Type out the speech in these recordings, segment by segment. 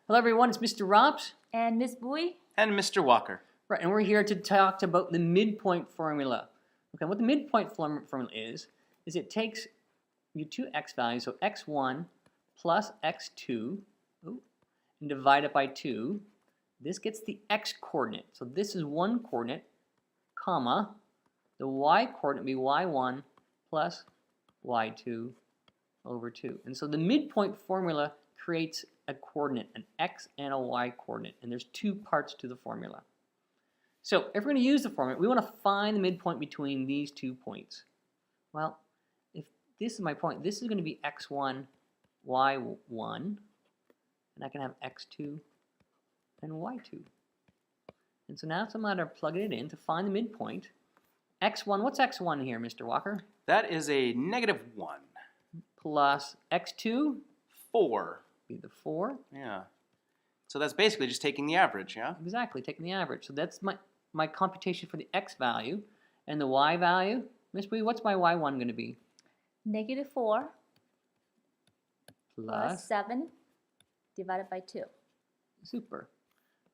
Hello everyone, it's Mr. Rops. And Miss Bowie? And Mr. Walker. Right, and we're here to talk about the midpoint formula. Okay, what the midpoint formula is it takes your two x values, so x1 plus x2, and divide it by 2. This gets the x coordinate. So this is one coordinate, comma, the y coordinate will be y1 plus y2 over 2. And so the midpoint formula creates a coordinate, an x and a y coordinate, and there's two parts to the formula. So if we're going to use the formula, we want to find the midpoint between these 2 points. Well, if this is my point, this is going to be x1, y1, and I can have x2 and y2. And so now it's a matter of plugging it in to find the midpoint. x1, what's x1 here, Mr. Walker? That is a -1. Plus x2? 4. Be the 4. Yeah. So that's basically just taking the average, yeah? Exactly, taking the average. So that's my computation for the x value. And the y value, Miss Bee, what's my y1 going to be? -4 Plus 7 divided by 2. Super.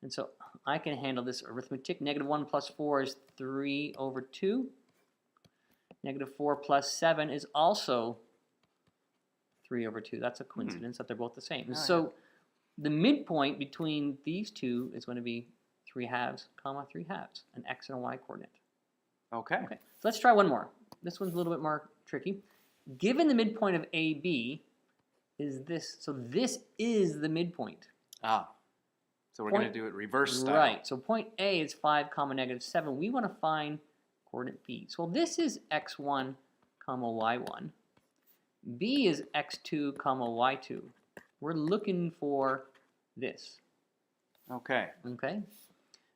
And so I can handle this arithmetic. -1 plus 4 is 3 over 2. -4 plus 7 is also 3 over 2. That's a coincidence that they're both the same. And so the midpoint between these two is going to be 3 halves, comma 3 halves, an x and a y coordinate. Okay. So let's try one more. This one's a little bit more tricky. Given the midpoint of AB is this, so this is the midpoint. Ah. So we're going to do it reverse style. Right. So point A is 5, comma -7. We want to find coordinate B. So this is x1, comma y1. B is x2, comma y2. We're looking for this. Okay. Okay?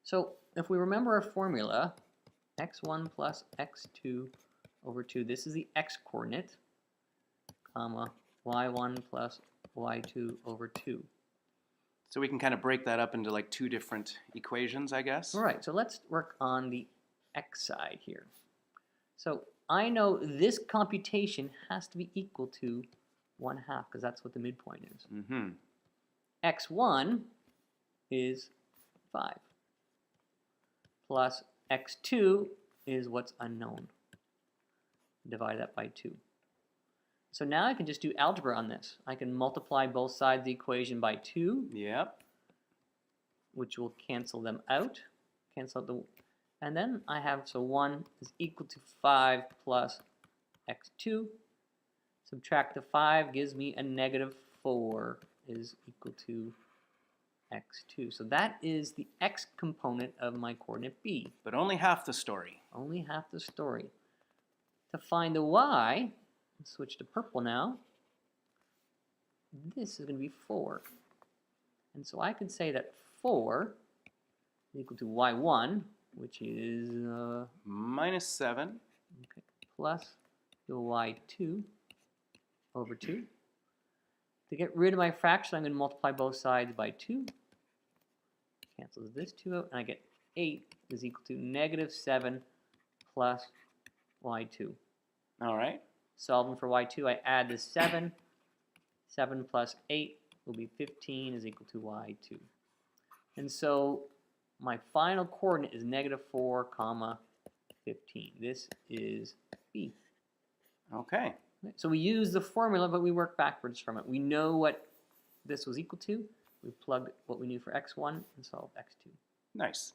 So if we remember our formula, x1 plus x2 over 2, this is the x coordinate, comma y1 plus y2 over 2. So we can kind of break that up into like 2 different equations, I guess. All right, so let's work on the x side here. So I know this computation has to be equal to 1/2 because that's what the midpoint is. x1 is 5 plus x2 is what's unknown. Divide that by 2. So now I can just do algebra on this. I can multiply both sides of the equation by 2. Yep. Which will cancel them out. Cancel out the, and then I have, so 1 is equal to 5 plus x2. Subtract the 5 gives me a -4 is equal to x2. So that is the x component of my coordinate B. But only half the story. Only half the story. To find the y, let's switch to purple now. This is going to be 4. And so I can say that 4 is equal to y1, which is -7. okay, plus the y2 over 2. To get rid of my fraction, I'm going to multiply both sides by 2. Cancels this 2 out, and I get 8 is equal to -7 plus y2. All right. Solving for y2, I add the 7. 7 plus 8 will be 15 is equal to y2. And so my final coordinate is -4, comma 15. This is B. Okay. So we use the formula, but we work backwards from it. We know what this was equal to. We plugged what we knew for x1 and solved x2. Nice.